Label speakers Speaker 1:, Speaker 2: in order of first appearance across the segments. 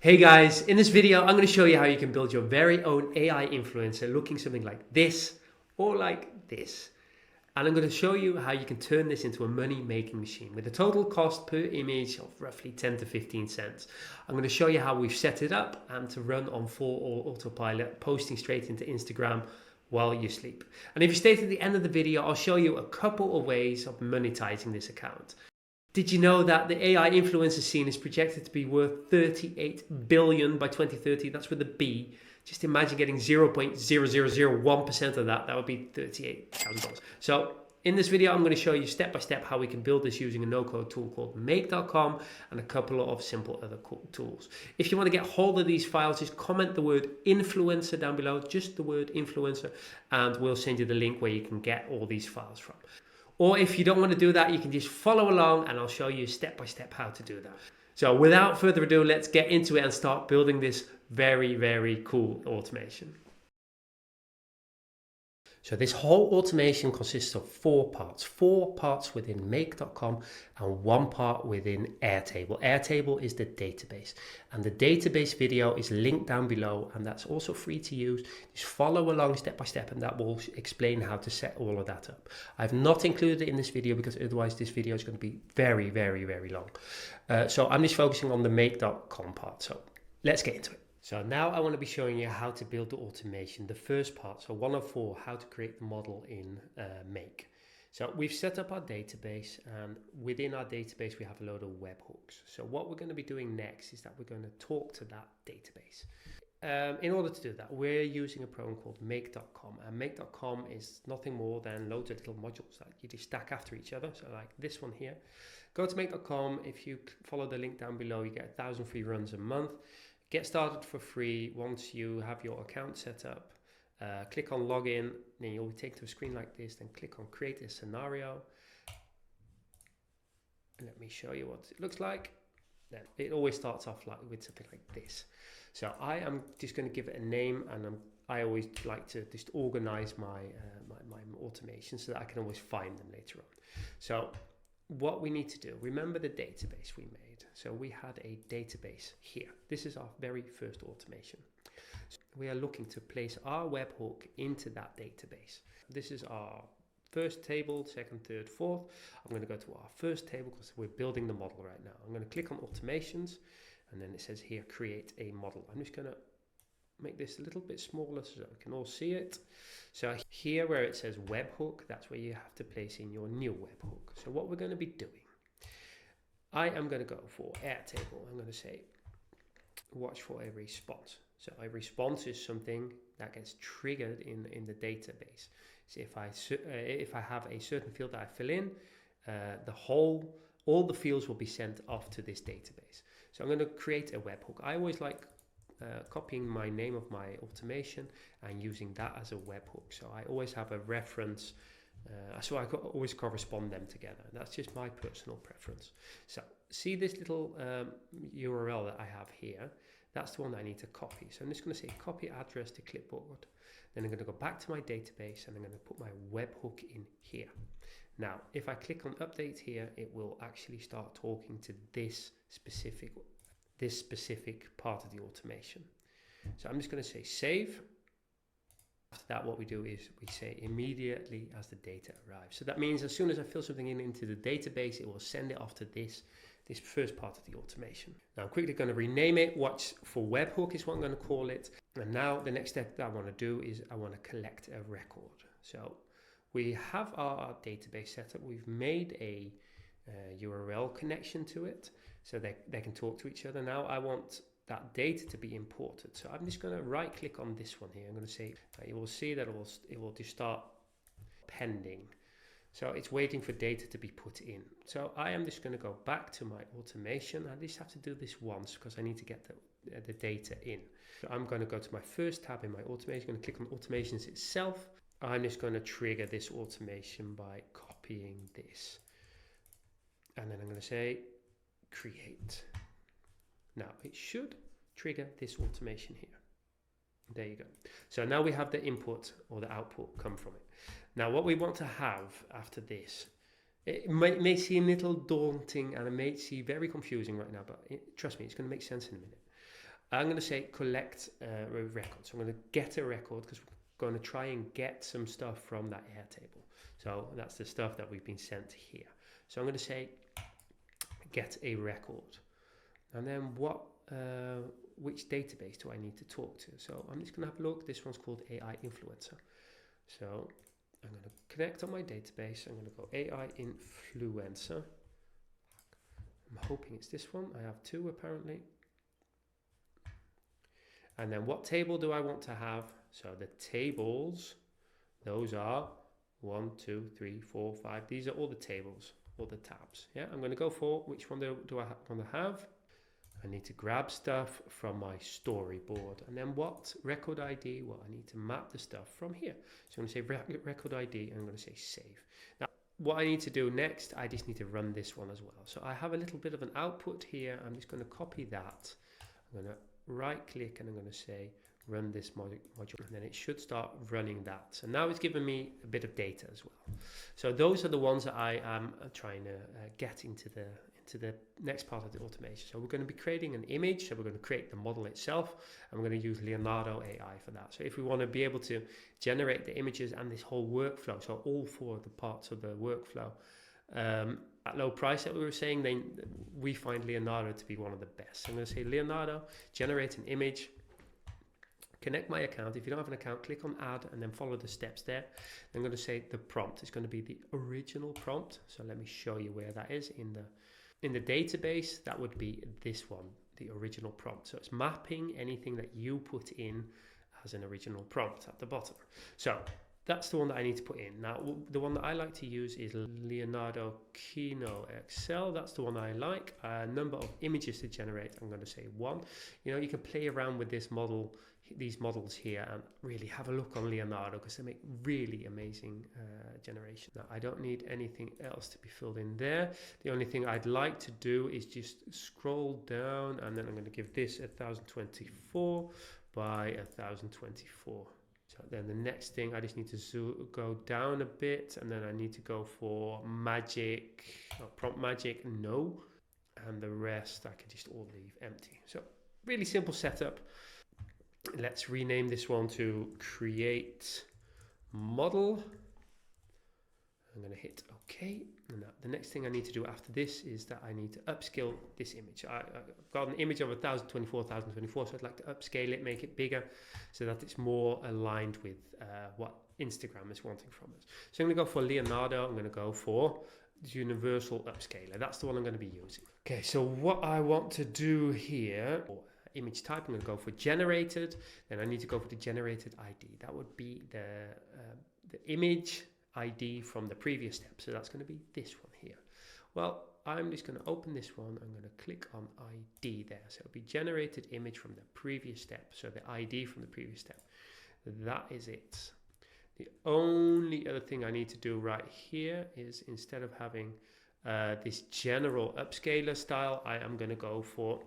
Speaker 1: Hey guys, in this video I'm going to show you how you can build your very own AI influencer looking something like this or like this. And I'm going to show you how you can turn this into a money-making machine with a total cost per image of roughly 10 to 15 cents. I'm going to show you how we've set it up and to run on full autopilot, posting straight into Instagram while you sleep. And if you stay to the end of the video, I'll show you a couple of ways of monetizing this account. Did you know that the AI influencer scene is projected to be worth 38 billion by 2030? That's with a B. Just imagine getting 0.0001% of that. That would be $38,000. So in this video, I'm going to show you step by step how we can build this using a no-code tool called make.com and a couple of simple other cool tools. If you want to get hold of these files, just comment the word influencer down below, just the word influencer, and we'll send you the link where you can get all these files from. Or if you don't want to do that, you can just follow along and I'll show you step by step how to do that. So without further ado, let's get into it and start building this very, very cool automation. So this whole automation consists of four parts within make.com and one part within Airtable. Airtable is the database, and the database video is linked down below, and that's also free to use. Just follow along step by step and that will explain how to set all of that up. I've not included it in this video because otherwise this video is going to be very, very, very long. So I'm just focusing on the make.com part. So let's get into it. So now I want to be showing you how to build the automation, the first part. So 1 of 4, how to create the model in Make. So we've set up our database, and within our database we have a load of webhooks. So what we're going to be doing next is that we're going to talk to that database. In order to do that, we're using a program called make.com, and make.com is nothing more than loads of little modules that you just stack after each other. So like this one here, go to make.com. If you follow the link down below, you get 1,000 free runs a month. Get started for free. Once you have your account set up, click on login, then you'll be taken to a screen like this, then click on create a scenario. And let me show you what it looks like. Then it always starts off with something like this. So I am just going to give it a name, and I always like to just organize my automation so that I can always find them later on. So what we need to do, remember the database we made. So we had a database here. This is our very first automation. So we are looking to place our webhook into that database. This is our first table, second, third, fourth. I'm going to go to our first table because we're building the model right now. I'm going to click on automations, and then it says here, create a model. I'm just going to make this a little bit smaller so we can all see it. So here where it says webhook, that's where you have to place in your new webhook. So what we're going to be doing, I am going to go for Airtable. I'm going to say watch for a response. So a response is something that gets triggered in the database. So if I have a certain field that I fill in, all the fields will be sent off to this database. So I'm going to create a webhook. I always like copying my name of my automation and using that as a webhook. So I always have a reference, so I always correspond them together. That's just my personal preference. So see this little URL that I have here? That's the one that I need to copy. So I'm just going to say copy address to clipboard. Then I'm going to go back to my database and I'm going to put my webhook in here. Now, if I click on update here, it will actually start talking to this specific part of the automation. So I'm just going to say save. After that, what we do is we say immediately as the data arrives. So that means as soon as I fill something into the database, it will send it off to this first part of the automation. Now I'm quickly going to rename it. Watch for webhook is what I'm going to call it. And now the next step that I want to do is I want to collect a record. So we have our database set up. We've made a URL connection to it so they can talk to each other. Now I want that data to be imported. So I'm just going to right click on this one here. I'm going to say, you will see that it will just start pending. So it's waiting for data to be put in. So I am just going to go back to my automation. I just have to do this once because I need to get the data in. So I'm going to go to my first tab in my automation. I'm going to click on automations itself. I'm just going to trigger this automation by copying this. And then I'm going to say create. Now it should trigger this automation here. There you go. So now we have the input or the output come from it. Now what we want to have after this, it may seem a little daunting and it may seem very confusing right now, but trust me, it's going to make sense in a minute. I'm going to say collect a record. So I'm going to get a record because we're going to try and get some stuff from that Airtable. So that's the stuff that we've been sent here. So I'm going to say get a record. And then which database do I need to talk to? So I'm just going to have a look. This one's called AI Influencer. So I'm going to connect on my database. I'm going to go AI Influencer. I'm hoping it's this one. I have two apparently. And then what table do I want to have? So the tables, those are 1, 2, 3, 4, 5. These are all the tables, all the tabs. Yeah, I'm going to go for which one do I want to have? I need to grab stuff from my storyboard. And then what record ID? Well, I need to map the stuff from here. So I'm going to say record ID and I'm going to say save. Now, what I need to do next, I just need to run this one as well. So I have a little bit of an output here. I'm just going to copy that. I'm going to right click and I'm going to say run this module, and then it should start running that. So now it's given me a bit of data as well. So those are the ones that I am trying to get into the next part of the automation. So we're going to be creating an image. So we're going to create the model itself, and we're going to use Leonardo AI for that. So if we want to be able to generate the images and this whole workflow, so all four of the parts of the workflow, at low price that we were saying, then we find Leonardo to be one of the best. So I'm going to say Leonardo, generate an image, connect my account. If you don't have an account, click on add and then follow the steps there. I'm going to say the prompt is going to be the original prompt. So let me show you where that is in the database. That would be this one, the original prompt. So it's mapping anything that you put in as an original prompt at the bottom. So that's the one that I need to put in. Now, the one that I like to use is Leonardo Kino Excel. That's the one I like. Number of images to generate, I'm going to say 1. You know, you can play around with this model, these models here, and really have a look on Leonardo because they make really amazing generation. Now, I don't need anything else to be filled in there. The only thing I'd like to do is just scroll down, and then I'm going to give this 1024 by 1024. So then the next thing, I just need to go down a bit, and then I need to go for magic, prompt magic, no. And the rest I could just all leave empty. So really simple setup. Let's rename this one to create model. I'm going to hit OK. And the next thing I need to do after this is that I need to upscale this image. I've got an image of 1024, 1024, so I'd like to upscale it, make it bigger so that it's more aligned with what Instagram is wanting from us. So I'm going to go for Leonardo. I'm going to go for the universal upscaler. That's the one I'm going to be using. Okay, so what I want to do here, image type, I'm going to go for generated. Then I need to go for the generated ID. That would be the image ID from the previous step. So that's going to be this one here. Well, I'm just going to open this one. I'm going to click on ID there. So it'll be generated image from the previous step. So the ID from the previous step. That is it. The only other thing I need to do right here is, instead of having this general upscaler style, I am going to go for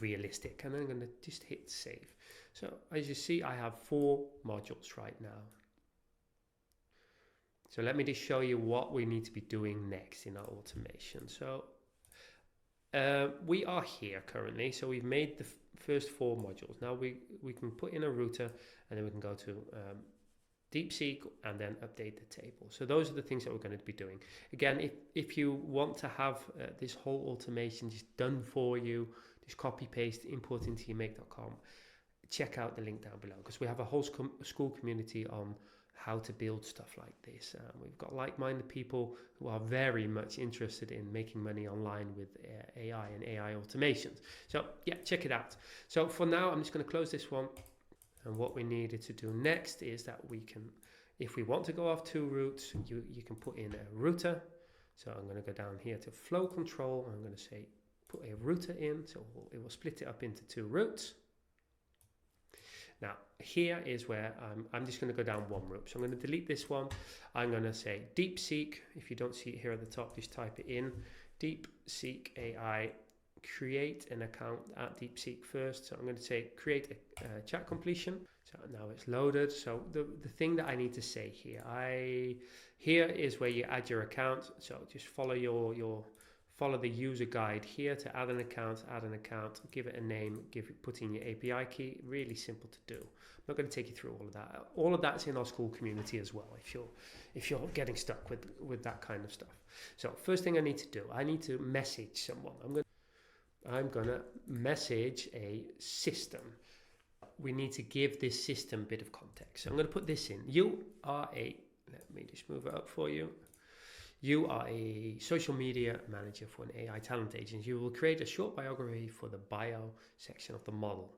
Speaker 1: realistic, and then I'm going to just hit save. So as you see, I have 4 modules right now. So let me just show you what we need to be doing next in our automation. So we are here currently. So we've made the first 4 modules. Now we can put in a router, and then we can go to DeepSeek and then update the table. So those are the things that we're going to be doing. Again, if you want to have this whole automation just done for you, just copy paste, import into your make.com, check out the link down below, because we have a whole school community on how to build stuff like this. We've got like-minded people who are very much interested in making money online with AI and AI automations. So yeah, check it out. So for now, I'm just going to close this one. And what we needed to do next is that we can, if we want to go off 2 routes, you can put in a router. So I'm going to go down here to flow control. I'm going to say put a router in. So it will split it up into 2 routes. Now, here is where I'm just going to go down 1 route. So I'm going to delete this one. I'm going to say DeepSeek. If you don't see it here at the top, just type it in. DeepSeek AI. Create an account at DeepSeek first. So I'm going to say create a chat completion. So now it's loaded. So the thing that I need to say here, here is where you add your account. So just follow follow the user guide here to add an account, give it a name, put in your API key. Really simple to do. I'm not going to take you through all of that. All of that's in our school community as well, if you're getting stuck with that kind of stuff. So first thing I need to do, I need to message someone. I'm gonna message a system. We need to give this system a bit of context. So I'm going to put this in. Let me just move it up for you. You are a social media manager for an AI talent agency. You will create a short biography for the bio section of the model.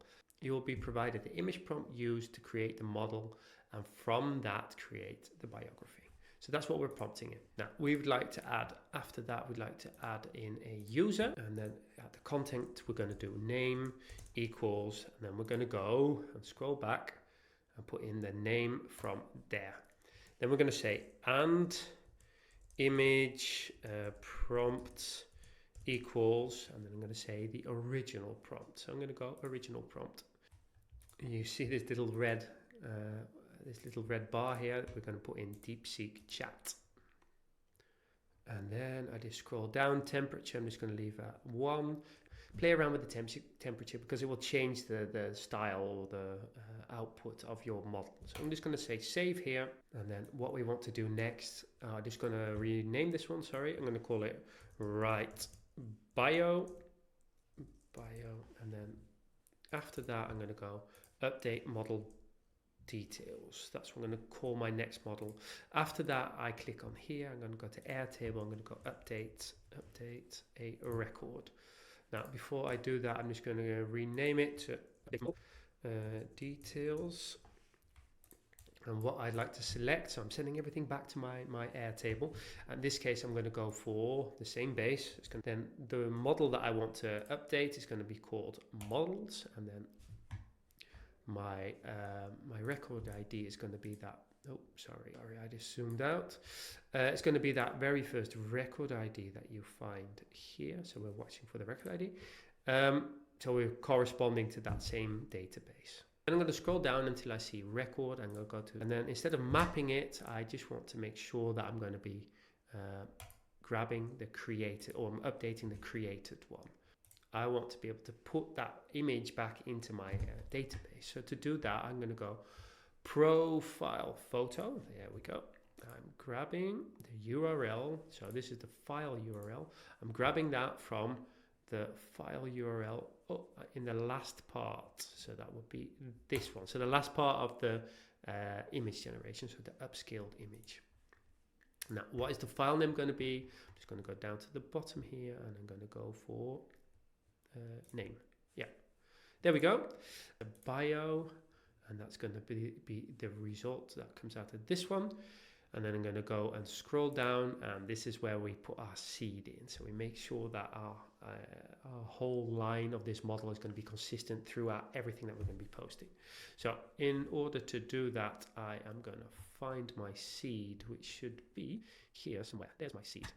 Speaker 1: You will be provided the image prompt used to create the model, and from that create the biography. So that's what we're prompting in. Now we would like to add, after that, we'd like to add in a user, and then at the content, we're going to do name equals, and then we're going to go and scroll back and put in the name from there. Then we're going to say, and image prompt equals, and then I'm going to say the original prompt. So I'm going to go original prompt. You see this little red bar here. We're going to put in DeepSeek chat. And then I just scroll down. Temperature, I'm just going to leave at 1. Play around with the temperature because it will change the style or the output of your model. So I'm just going to say save here. And then what we want to do next, I'm just going to rename this one. Sorry, I'm going to call it Write Bio. And then after that, I'm going to go update model details. That's what I'm going to call my next model. After that, I click on here. I'm going to go to Airtable. I'm going to go update a record. Now, before I do that, I'm just going to rename it to details. And what I'd like to select, so I'm sending everything back to my Airtable. In this case, I'm going to go for the same base. Then the model that I want to update is going to be called models, and then my record ID is going to be that. Oh, sorry, I just zoomed out. It's going to be that very first record ID that you find here. So we're watching for the record ID. So we're corresponding to that same database. And I'm going to scroll down until I see record. I'm going to go to, and then instead of mapping it, I just want to make sure that I'm going to be grabbing the created, or I'm updating the created one. I want to be able to put that image back into my database. So to do that, I'm going to go profile photo. There we go. I'm grabbing the URL. So this is the file URL. I'm grabbing that from the file URL in the last part. So that would be this one. So the last part of the image generation, so the upscaled image. Now, what is the file name going to be? I'm just going to go down to the bottom here, and I'm going to go for name. Yeah, there we go. The bio, and that's going to be the result that comes out of this one. And then I'm going to go and scroll down, and this is where we put our seed in. So we make sure that our whole line of this model is going to be consistent throughout everything that we're going to be posting. So in order to do that, I am going to find my seed, which should be here somewhere. There's my seed.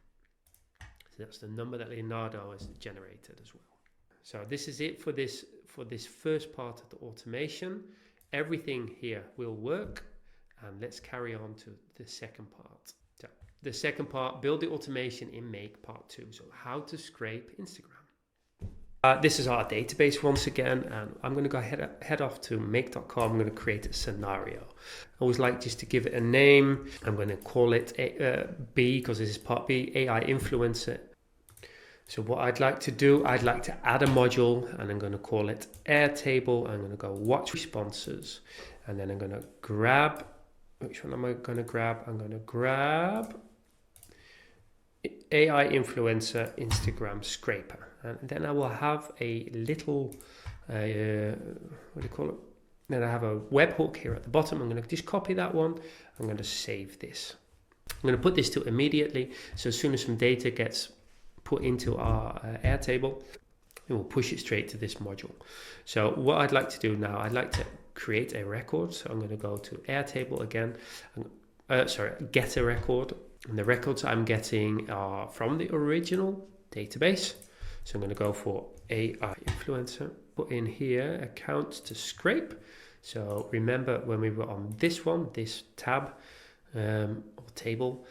Speaker 1: So that's the number that Leonardo has generated as well. So this is it for this first part of the automation. Everything here will work. And let's carry on to the second part. So the second part, build the automation in Make part 2. So how to scrape Instagram. This is our database once again, and I'm going to go head off to make.com. I'm going to create a scenario. I always like just to give it a name. I'm going to call it B, because this is part B, AI influencer. So what I'd like to do, I'd like to add a module, and I'm going to call it Airtable. I'm going to go watch responses, and then I'm going to grab, which one am I going to grab? I'm going to grab AI influencer Instagram scraper, and then I will have a little, what do you call it? Then I have a webhook here at the bottom. I'm going to just copy that one. I'm going to save this. I'm going to put this to immediately. So as soon as some data gets put into our Airtable, it will push it straight to this module. So what I'd like to do now, I'd like to create a record. So I'm going to go to Airtable again. Get a record. And the records I'm getting are from the original database. So I'm going to go for AI influencer. Put in here accounts to scrape. So remember when we were on this one, this tab or table,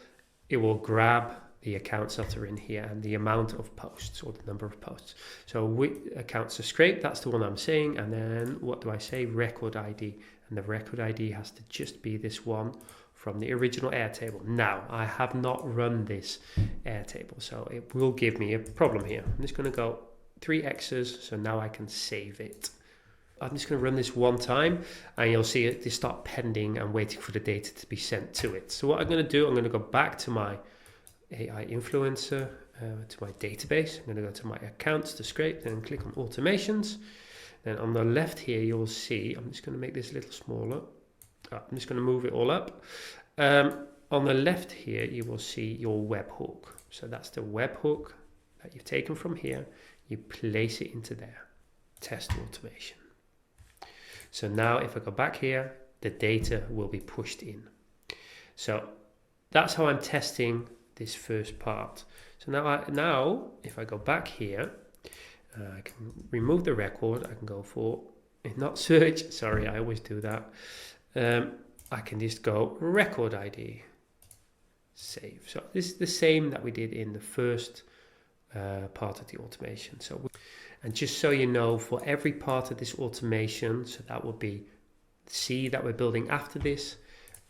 Speaker 1: it will grab the accounts that are in here and the amount of posts or the number of posts. So with accounts are scraped, that's the one I'm saying. And then what do I say? Record ID. And the record ID has to just be this one from the original Airtable. Now, I have not run this Airtable, so it will give me a problem here. I'm just going to go 3 X's, so now I can save it. I'm just going to run this one time, and you'll see it start pending and waiting for the data to be sent to it. So what I'm going to do, I'm going to go back to my AI influencer, to my database. I'm going to go to my accounts to scrape, then click on automations. Then on the left here, you'll see, I'm just going to make this a little smaller. I'm just going to move it all up. On the left here, you will see your webhook. So that's the webhook that you've taken from here. You place it into there. Test automation. So now if I go back here, the data will be pushed in. So that's how I'm testing this first part. So now if I go back here, I can remove the record. I can go for not search. Sorry, I always do that. I can just go record ID, save. So this is the same that we did in the first part of the automation. So, and just so you know, for every part of this automation, so that would be C that we're building after this,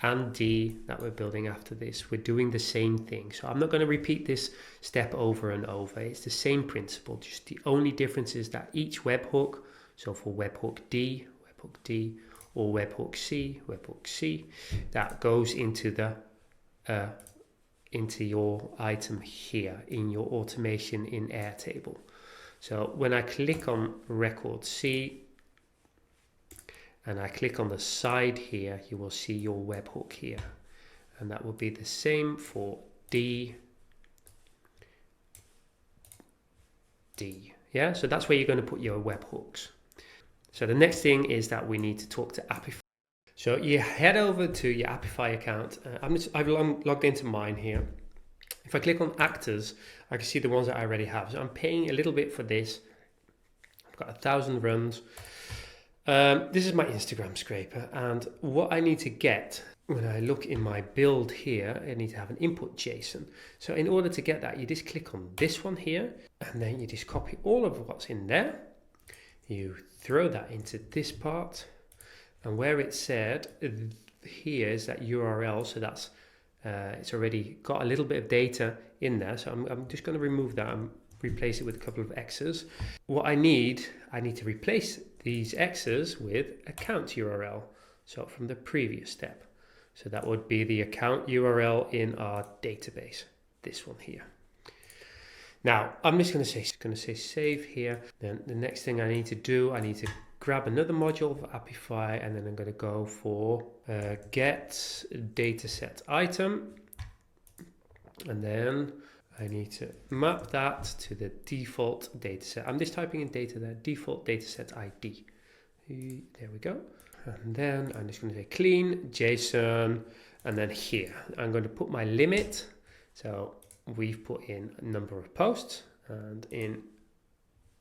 Speaker 1: and D that we're building after this, we're doing the same thing. So I'm not going to repeat this step over and over. It's the same principle, just the only difference is that each webhook, so for webhook D, or webhook C, that goes into the into your item here in your automation in Airtable. So when I click on record C and I click on the side here, you will see your webhook here, and that will be the same for D. Yeah, so that's where you're going to put your webhooks. So the next thing is that we need to talk to Apify. So you head over to your Apify account. I've logged into mine here. If I click on actors, I can see the ones that I already have. So I'm paying a little bit for this. I've got 1,000 runs. This is my Instagram scraper, and what I need to get when I look in my build here, I need to have an input JSON. So in order to get that, you just click on this one here, and then you just copy all of what's in there. You throw that into this part, and where it said here is that URL, so that's it's already got a little bit of data in there, so I'm just going to remove that and replace it with a couple of X's. What I need to replace these X's with account URL, so from the previous step. So that would be the account URL in our database, this one here. Now, I'm just going to say save here. Then the next thing I need to do, I need to grab another module for Apify, and then I'm going to go for get dataset item. And then I need to map that to the default dataset. I'm just typing in data there, default dataset ID. There we go. And then I'm just going to say clean JSON, and then here I'm going to put my limit. So we've put in a number of posts, and in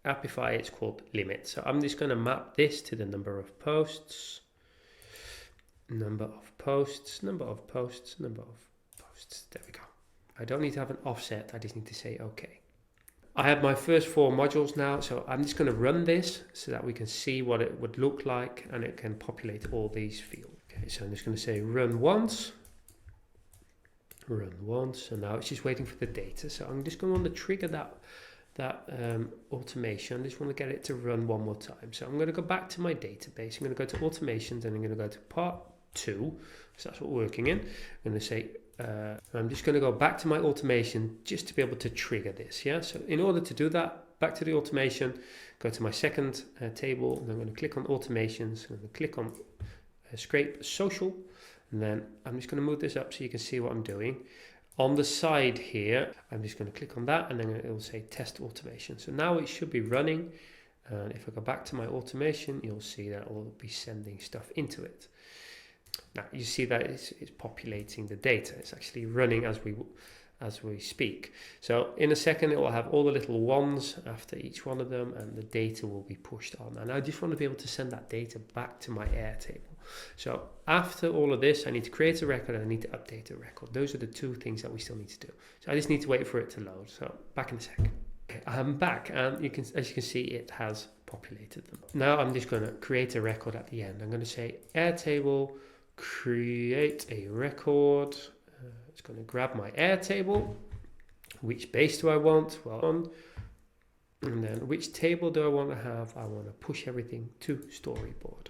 Speaker 1: Apify it's called limit. So I'm just going to map this to the number of posts, number of posts. There we go. I don't need to have an offset. I just need to say okay. I have my first 4 modules now, so I'm just going to run this so that we can see what it would look like, and it can populate all these fields. Okay, so I'm just going to say run once, and now it's just waiting for the data. So I'm just going to want to trigger that automation. I just want to get it to run one more time. So I'm going to go back to my database. I'm going to go to automations, and I'm going to go to part 2, so that's what we're working in. I'm going to say I'm just going to go back to my automation just to be able to trigger this. Yeah. So in order to do that, back to the automation, go to my second table, and I'm going to click on automations. I'm going to click on scrape social, and then I'm just going to move this up so you can see what I'm doing. On the side here, I'm just going to click on that, and then it will say test automation. So now it should be running. And if I go back to my automation, you'll see that it will be sending stuff into it. Now you see that it's populating the data. It's actually running as as we speak. So in a second it will have all the little ones after each one of them, and the data will be pushed on. And I just want to be able to send that data back to my Airtable. So after all of this, I need to create a record and I need to update a record. Those are the two things that we still need to do. So I just need to wait for it to load. So back in a sec. Okay, I'm back, and as you can see, it has populated them. Now I'm just going to create a record at the end. I'm going to say Airtable create a record. It's going to grab my Airtable. Which base do I want? Well, and then which table do I want to have? I want to push everything to storyboard.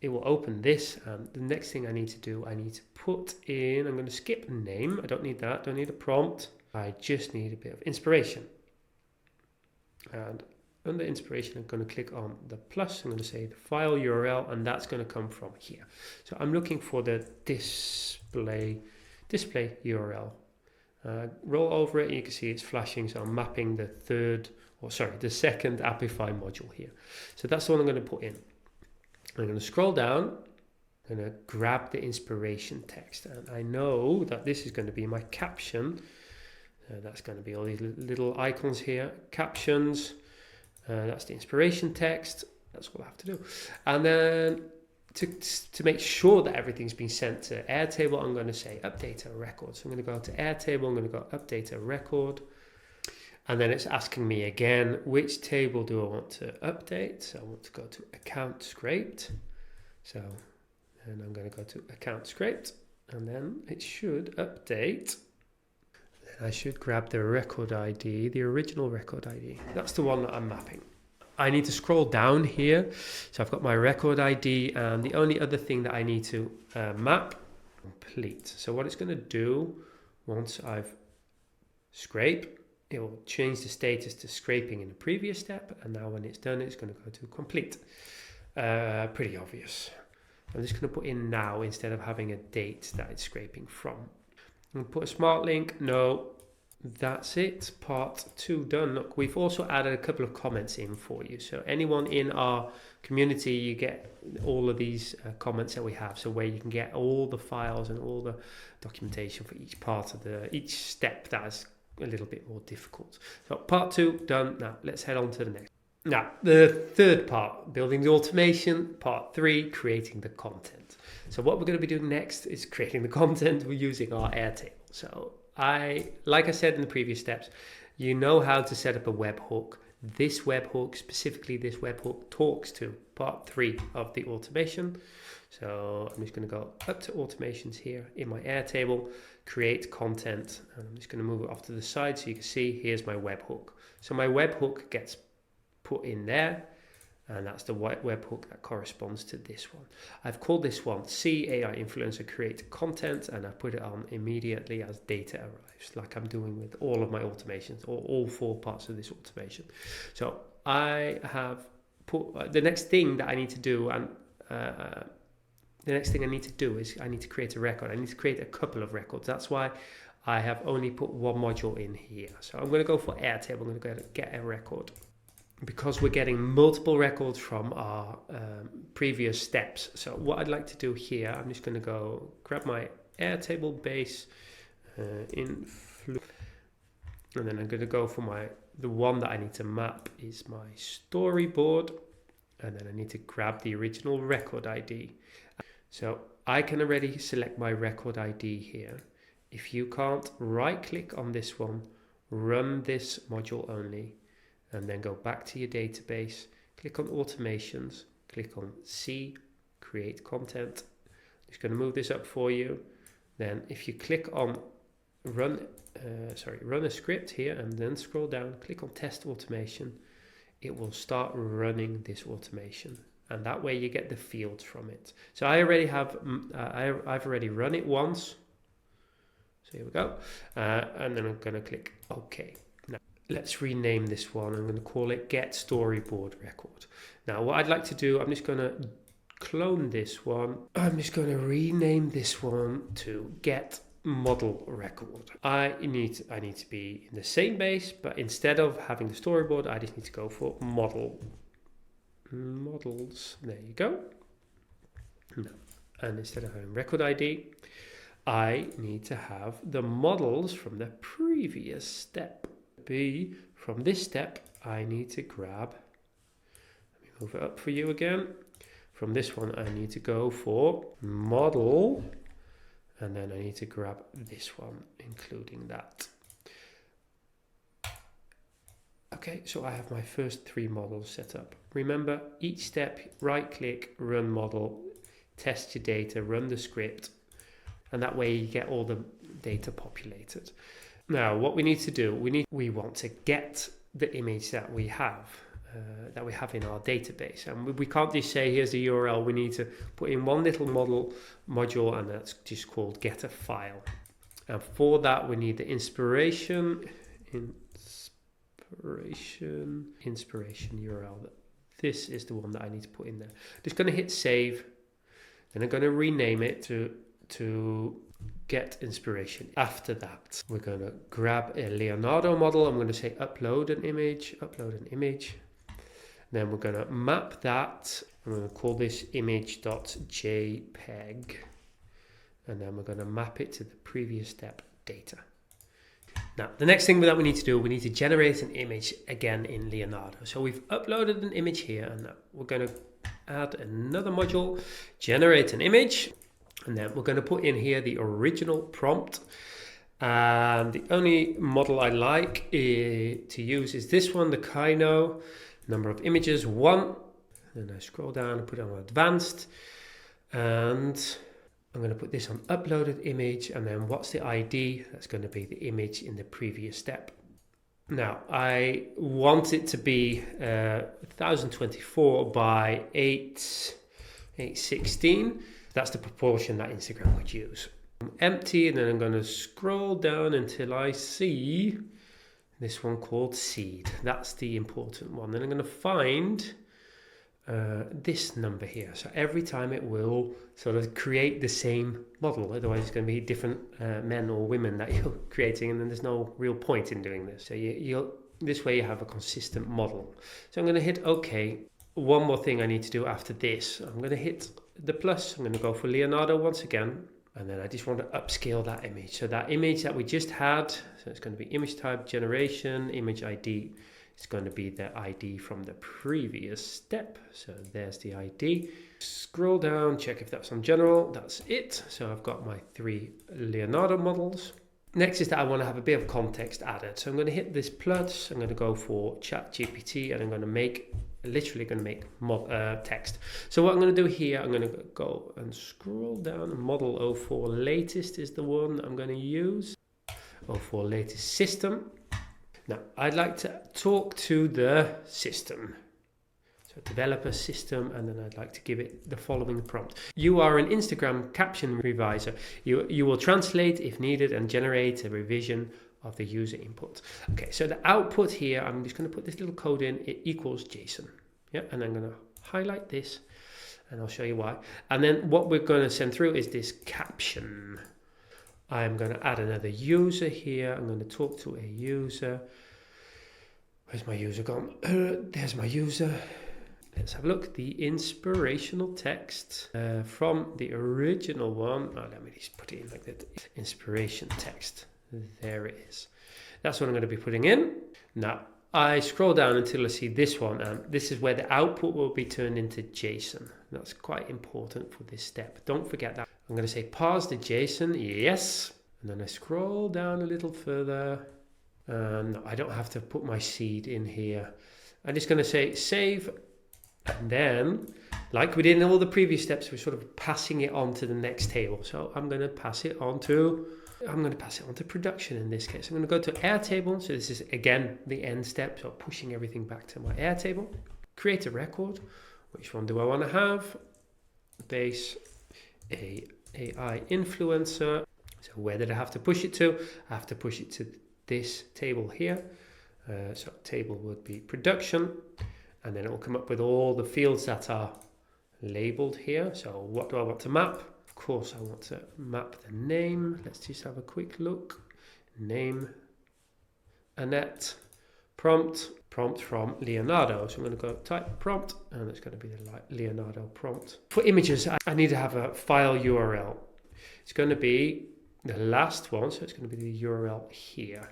Speaker 1: It will open this, and the next thing I need to do, I need to put in, I'm going to skip name. I don't need that, don't need a prompt. I just need a bit of inspiration. And under inspiration, I'm going to click on the plus. I'm going to say the file URL, and that's going to come from here. So I'm looking for the display URL. Roll over it, and you can see it's flashing. So I'm mapping the second Apify module here. So that's the one I'm going to put in. I'm going to scroll down. I'm going to grab the inspiration text, and I know that this is going to be my caption. That's going to be all these little icons here. Captions. That's the inspiration text. That's what I have to do. And then to make sure that everything's been sent to Airtable, I'm going to say update a record. So I'm going to go to Airtable. I'm going to go update a record. And then it's asking me again, which table do I want to update? So I want to go to account scraped. So, and I'm going to go to account scraped, and then it should update. Then I should grab the record ID, the original record ID. That's the one that I'm mapping. I need to scroll down here. So I've got my record ID, and the only other thing that I need to map, complete. So what it's going to do once I've scraped, it will change the status to scraping in the previous step, and now when it's done, it's going to go to complete. Pretty obvious. I'm just going to put in now instead of having a date that it's scraping from. I'm going to put a smart link. No, that's it. Part 2 done. Look, we've also added a couple of comments in for you. So anyone in our community, you get all of these comments that we have. So where you can get all the files and all the documentation for each part of each step that is a little bit more difficult. So part 2 done. Now let's head on to the next. Now the third part, building the automation. Part 3, creating the content. So what we're going to be doing next is creating the content. We're using our Airtable. So like I said in the previous steps, you know how to set up a webhook. This webhook, specifically this webhook, talks to part 3 of the automation. So I'm just going to go up to automations here in my Airtable, create content, and I'm just going to move it off to the side so you can see here's my webhook. So my webhook gets put in there, and that's the webhook that corresponds to this one. I've called this one See AI Influencer Create Content, and I put it on immediately as data arrives, like I'm doing with all of my automations, or all 4 parts of this automation. So I have put the next thing that I need to do, and the next thing I need to do is I need to create a record. I need to create a couple of records. That's why I have only put one module in here. So I'm going to go for Airtable. I'm going to go to get a record, because we're getting multiple records from our previous steps. So what I'd like to do here, I'm just going to go grab my Airtable base, and then I'm going to go for the one that I need to map is my storyboard, and then I need to grab the original record ID. So I can already select my record ID here. If you can't, right click on this one, run this module only, and then go back to your database, click on automations, click on See, create content. I'm just going to move this up for you. Then if you click on run a script here, and then scroll down, click on test automation, it will start running this automation. And that way you get the fields from it. So I already have, I've already run it once. So here we go. And then I'm going to click OK. Now let's rename this one. I'm going to call it Get Storyboard Record. Now what I'd like to do, I'm just going to clone this one. I'm just going to rename this one to Get Model Record. I need to be in the same base, but instead of having the storyboard, I just need to go for models. There you go. No. And instead of having record ID, I need to have the models from the previous step. B, from this step, I need to grab, let me move it up for you again. From this one, I need to go for model, and then I need to grab this one, including that. Okay, so I have my first 3 models set up. Remember, each step, right click, run model, test your data, run the script, and that way you get all the data populated. Now, what we need to do, we want to get the image that we have in our database, and we can't just say here's the URL. We need to put in one little module, and that's just called get a file. And for that, we need the inspiration URL. This is the one that I need to put in there. Just going to hit save, and I'm going to rename it to get inspiration. After that, we're going to grab a Leonardo model. I'm going to say upload an image. Then we're going to map that. I'm going to call this image.jpg, and then we're going to map it to the previous step data. Now, the next thing that we need to do, we need to generate an image again in Leonardo. So we've uploaded an image here, and we're going to add another module, generate an image, and then we're going to put in here the original prompt. And the only model I like to use is this one, the Kino. Number of images, 1. Then I scroll down and put it on advanced. And I'm going to put this on uploaded image, and then what's the ID? That's going to be the image in the previous step. Now, I want it to be 1024 by 816. That's the proportion that Instagram would use. Empty, and then I'm going to scroll down until I see this one called seed. That's the important one. Then I'm going to find this number here. So every time it will sort of create the same model. Otherwise it's going to be different men or women that you're creating, and then there's no real point in doing this. So this way you have a consistent model. So I'm going to hit OK. One more thing I need to do after this. I'm going to hit the plus. I'm going to go for Leonardo once again. And then I just want to upscale that image. So that image that we just had, so it's going to be image type generation, image ID. It's going to be the ID from the previous step. So there's the ID. Scroll down, check if that's on general. That's it. So I've got my 3 Leonardo models. Next is that I want to have a bit of context added. So I'm going to hit this plus. I'm going to go for ChatGPT, and I'm going to make text. So what I'm going to do here, I'm going to go and scroll down. Model 04 latest is the one I'm going to use. 04 latest system. Now, I'd like to talk to the system. So developer system, and then I'd like to give it the following prompt. You are an Instagram caption reviser. You will translate if needed and generate a revision of the user input. Okay, so the output here, I'm just going to put this little code in. It equals JSON. Yeah, and I'm going to highlight this, and I'll show you why. And then what we're going to send through is this caption. I'm going to add another user here. I'm going to talk to a user. Where's my user gone? There's my user. Let's have a look. The inspirational text from the original one. Oh, let me just put it in like that. Inspiration text. There it is. That's what I'm going to be putting in. Now, I scroll down until I see this one, and this is where the output will be turned into JSON. That's quite important for this step. Don't forget that. I'm going to say parse the JSON, yes. And then I scroll down a little further. No, I don't have to put my seed in here. I'm just going to say save. And then, like we did in all the previous steps, we're sort of passing it on to the next table. So I'm going to pass it on to production in this case. I'm going to go to Airtable. So this is, again, the end step. So pushing everything back to my Airtable. Create a record. Which one do I want to have? Base AI influencer. So where did I have to push it to? I have to push it to this table here. So table would be production. And then it will come up with all the fields that are labeled here. So what do I want to map? Of course, I want to map the name. Let's just have a quick look. Name, Annette, prompt from Leonardo. So I'm going to go type prompt, and it's going to be the Leonardo prompt. For images, I need to have a file URL. It's going to be the last one, so it's going to be the URL here.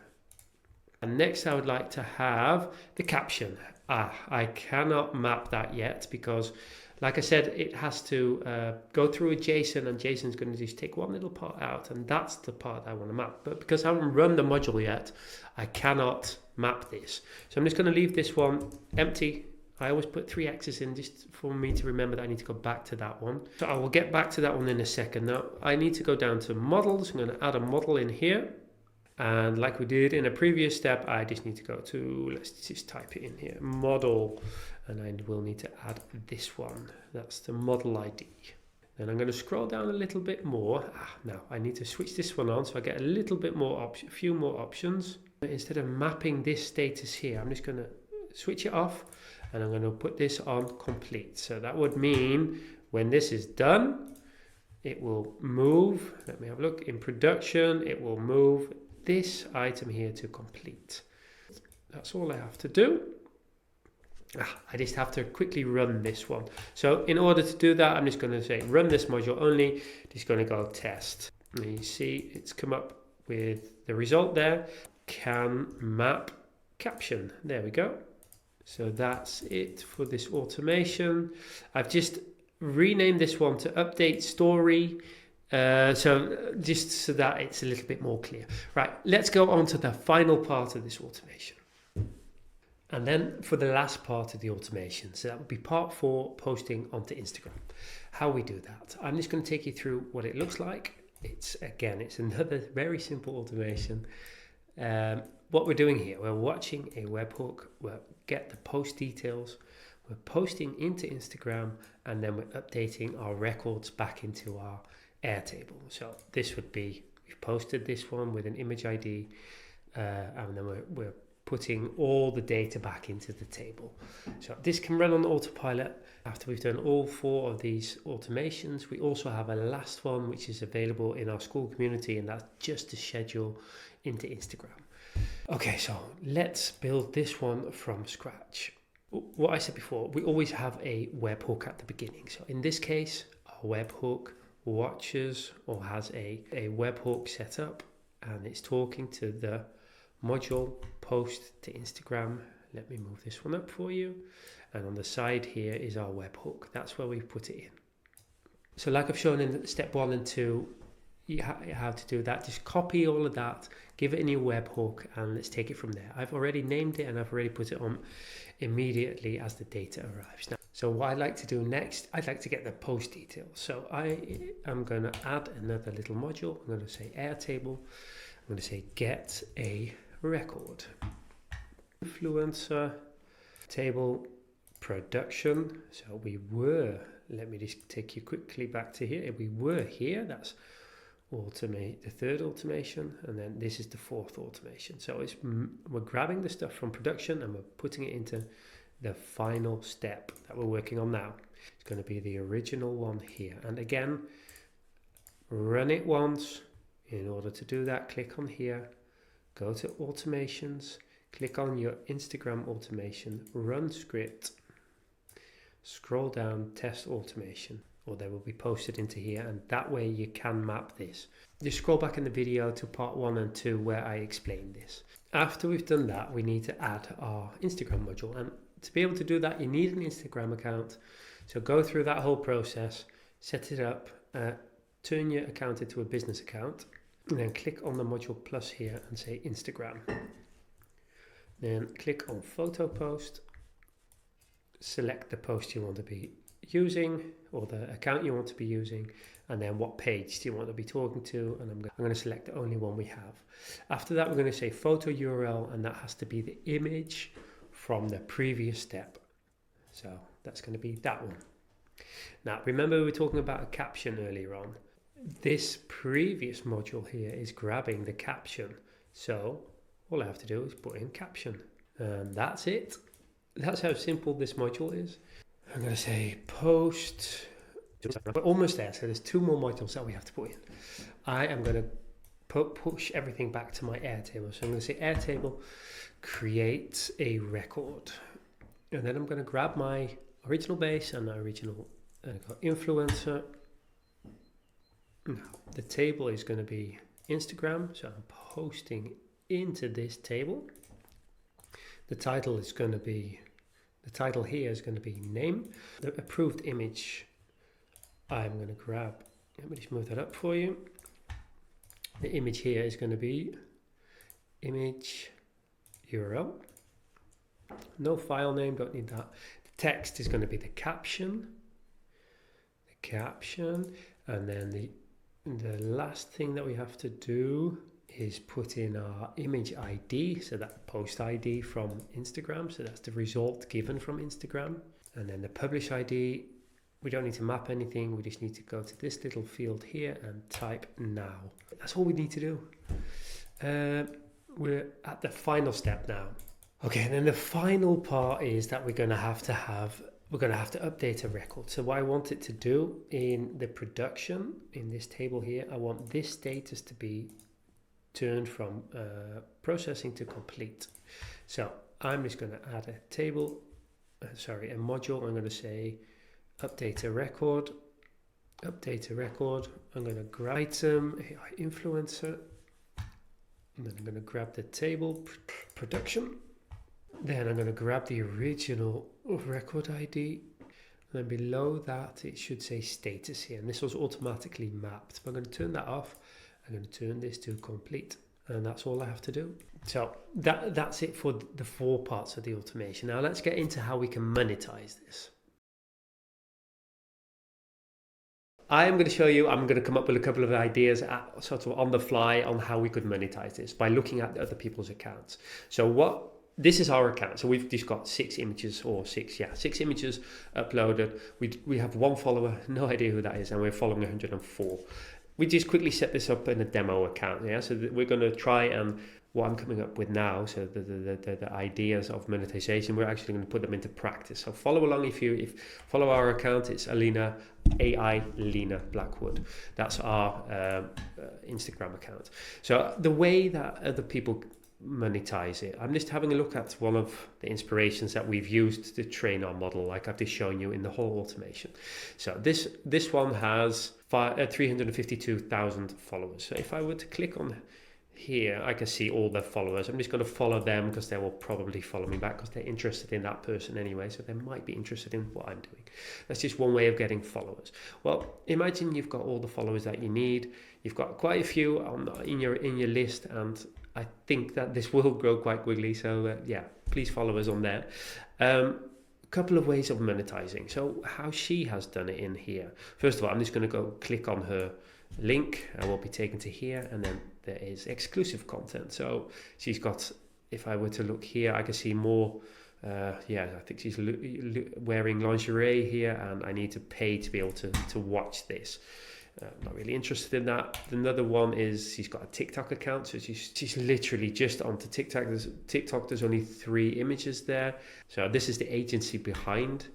Speaker 1: And next I would like to have the caption. I cannot map that yet because, like I said, it has to go through a JSON, and JSON is going to just take one little part out, and that's the part I want to map. But because I haven't run the module yet, I cannot map this. So I'm just going to leave this one empty. I always put 3 X's in just for me to remember that I need to go back to that one. So I will get back to that one in a second. Now I need to go down to models. I'm going to add a model in here. And like we did in a previous step, I just need to go to, let's just type it in here, model, and I will need to add this one. That's the model ID. Then I'm going to scroll down a little bit more. Now I need to switch this one on so I get a little bit more a few more options. Instead of mapping this status here, I'm just going to switch it off, and I'm going to put this on complete. So that would mean when this is done, it will move. Let me have a look. In production, it will move this item here to complete. That's all I have to do. I just have to quickly run this one. So in order to do that, I'm just going to say run this module only. Just going to go test. And you see it's come up with the result there. Can map caption. There we go. So that's it for this automation. I've just renamed this one to update story. So just so that it's a little bit more clear. Right, let's go on to the final part of this automation. And then for the last part of the automation, so that would be part 4, posting onto Instagram. How we do that. I'm just going to take you through what it looks like. It's another very simple automation. What we're doing here, we're watching a webhook, we'll get the post details, we're posting into Instagram, and then we're updating our records back into our Airtable. So this would be, we've posted this one with an image ID, and then we're putting all the data back into the table. So this can run on autopilot. After we've done all 4 of these automations, we also have a last one which is available in our school community, and that's just to schedule into Instagram. Okay, so let's build this one from scratch. What I said before, we always have a webhook at the beginning. So in this case, our webhook watches or has a webhook set up, and it's talking to the module post to Instagram. Let me move this one up for you. And on the side here is our webhook. That's where we put it in. So like I've shown in step 1 and 2, how to do that. Just copy all of that, give it a new webhook, and let's take it from there. I've already named it and I've already put it on immediately as the data arrives. Now, so what I'd like to do next, I'd like to get the post details. So I am going to add another little module. I'm going to say Airtable. I'm going to say get a record. Influencer table production. So let me just take you quickly back to here. We were here. That's automate the 3rd automation, and then this is the 4th automation. So we're grabbing the stuff from production and we're putting it into the final step that we're working on now. It's going to be the original one here, and again, run it once. In order to do that, click on here, go to automations, click on your Instagram automation, run script, scroll down, test automation, or they will be posted into here, and that way you can map this. Just scroll back in the video to part 1 and 2 where I explained this. After we've done that, we need to add our Instagram module, and to be able to do that you need an Instagram account. So go through that whole process, set it up, turn your account into a business account, and then click on the module plus here and say Instagram. Then click on photo post, select the post you want to be using or the account you want to be using, and then what page do you want to be talking to, and I'm going to select the only one we have. After that, we're going to say photo URL, and that has to be the image from the previous step. So that's going to be that one. Now remember, we were talking about a caption earlier on. This previous module here is grabbing the caption, so all I have to do is put in caption, and that's it. That's how simple this module is. I'm going to say post. We're almost there, so there's 2 more modules that we have to put in. I am going to push everything back to my Airtable. So I'm going to say Airtable, create a record. And then I'm going to grab my original base and my original influencer. Now, the table is going to be Instagram, so I'm posting into this table. The title is going to be, the title here is going to be name. The approved image I'm going to grab, let me just move that up for you. The image here is going to be image URL. No file name, don't need that. The text is going to be the caption, and then the last thing that we have to do is put in our image ID, so that post ID from Instagram, so that's the result given from Instagram. And then the publish ID, we don't need to map anything, we just need to go to this little field here and type now. That's all we need to do. We're at the final step now. Okay, and then the final part is that we're going to have to update a record. So what I want it to do in the production, in this table here, I want this status to be turned from processing to complete. So I'm just going to add a table, a module. I'm going to say update a record. I'm going to grab item, AI influencer, and then I'm going to grab the table production. Then I'm going to grab the original record ID. And then below that, it should say status here. And this was automatically mapped. But I'm going to turn that off. I'm going to turn this to complete. And that's all I have to do. So that's it for the 4 parts of the automation. Now let's get into how we can monetize this. I'm going to show you, I'm going to come up with a couple of ideas sort of on the fly on how we could monetize this by looking at other people's accounts. So this is our account. So we've just got 6 images uploaded. We have 1 follower, no idea who that is, and we're following 104. We just quickly set this up in a demo account. Yeah, so we're going to try and what I'm coming up with now. So the ideas of monetization, we're actually going to put them into practice. So follow along if follow our account. It's Alina AI Lena Blackwood. That's our Instagram account. So the way that other people monetize it, I'm just having a look at one of the inspirations that we've used to train our model, like I've just shown you in the whole automation. So this one has 352,000 followers. So if I were to click on here, I can see all the followers. I'm just going to follow them because they will probably follow me back because they're interested in that person anyway, so they might be interested in what I'm doing. That's just one way of getting followers. Well, imagine you've got all the followers that you need. You've got quite a few in your list, and I think that this will grow quite quickly. So yeah, please follow us on there. Couple of ways of monetizing. So how she has done it in here. First of all, I'm just going to go click on her link. I will be taken to here, and then there is exclusive content. So she's got, if I were to look here, I can see more. I think she's wearing lingerie here, and I need to pay to be able to watch this. Not really interested in that. Another one is she's got a TikTok account, so she's literally just onto TikTok. There's only 3 images there. So this is the agency behind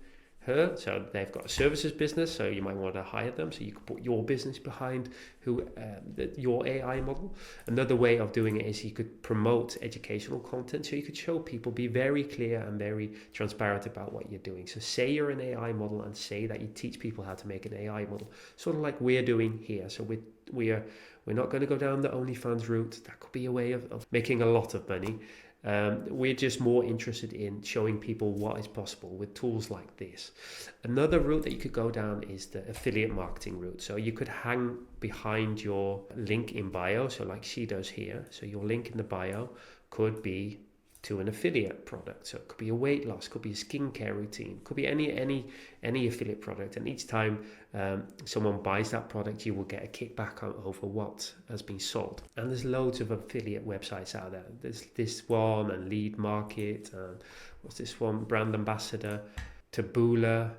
Speaker 1: her. So they've got a services business, so you might want to hire them, so you can put your business behind your AI model. Another way of doing it is you could promote educational content, so you could show people, be very clear and very transparent about what you're doing. So say you're an AI model and say that you teach people how to make an AI model, sort of like we're doing here. So we're not going to go down the OnlyFans route. That could be a way of making a lot of money. We're just more interested in showing people what is possible with tools like this. Another route that you could go down is the affiliate marketing route. So you could hang behind your link in bio, so like she does here. So your link in the bio could be to an affiliate product. So it could be a weight loss, could be a skincare routine, could be any affiliate product. And each time someone buys that product, you will get a kickback over what has been sold. And there's loads of affiliate websites out there. There's this one, and Lead Market, and what's this one, Brand Ambassador, Taboola.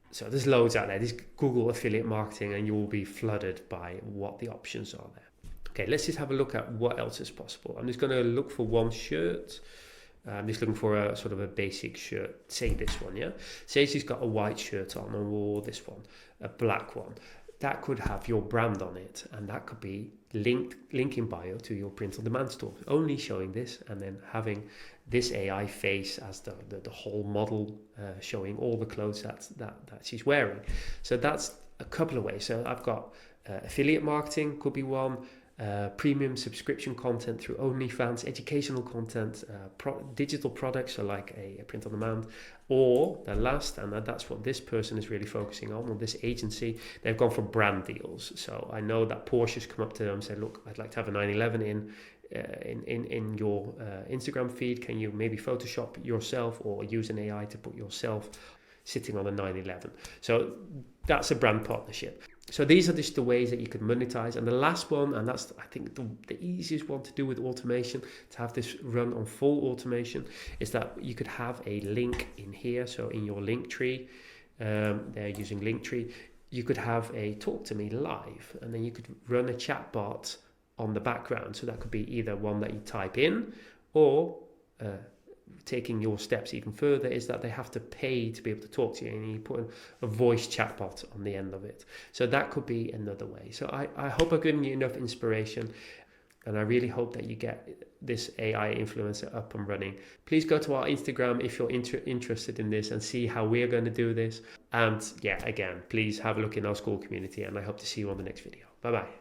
Speaker 1: So there's loads out there. This Google affiliate marketing, and you will be flooded by what the options are there. Okay, let's just have a look at what else is possible. I'm just going to look for one shirt. I'm just looking for a sort of a basic shirt. Say this one, yeah? Say she's got a white shirt on, or this one, a black one. That could have your brand on it, and that could be link in bio to your print-on-demand store. Only showing this, and then having this AI face as the whole model, showing all the clothes that she's wearing. So that's a couple of ways. So I've got Affiliate marketing could be one. Premium subscription content through OnlyFans, educational content, digital products, so like a print on demand, or the last, and that's what this person is really focusing on, or this agency, they've gone for brand deals. So I know that Porsche's come up to them and said, look, I'd like to have a 911 in your Instagram feed. Can you maybe Photoshop yourself or use an AI to put yourself sitting on a 911? So that's a brand partnership. So these are just the ways that you could monetize. And the last one, and that's I think the easiest one to do with automation, to have this run on full automation, is that you could have a link in here. So in your link tree, they're using Linktree, you could have a talk to me live, and then you could run a chat bot on the background. So that could be either one that you type in, or taking your steps even further, is that they have to pay to be able to talk to you, and you put a voice chatbot on the end of it. So that could be another way. So I hope I've given you enough inspiration, and I really hope that you get this AI influencer up and running. Please go to our Instagram if you're interested in this and see how we're going to do this. And yeah, again, please have a look in our school community, and I hope to see you on the next video. Bye bye.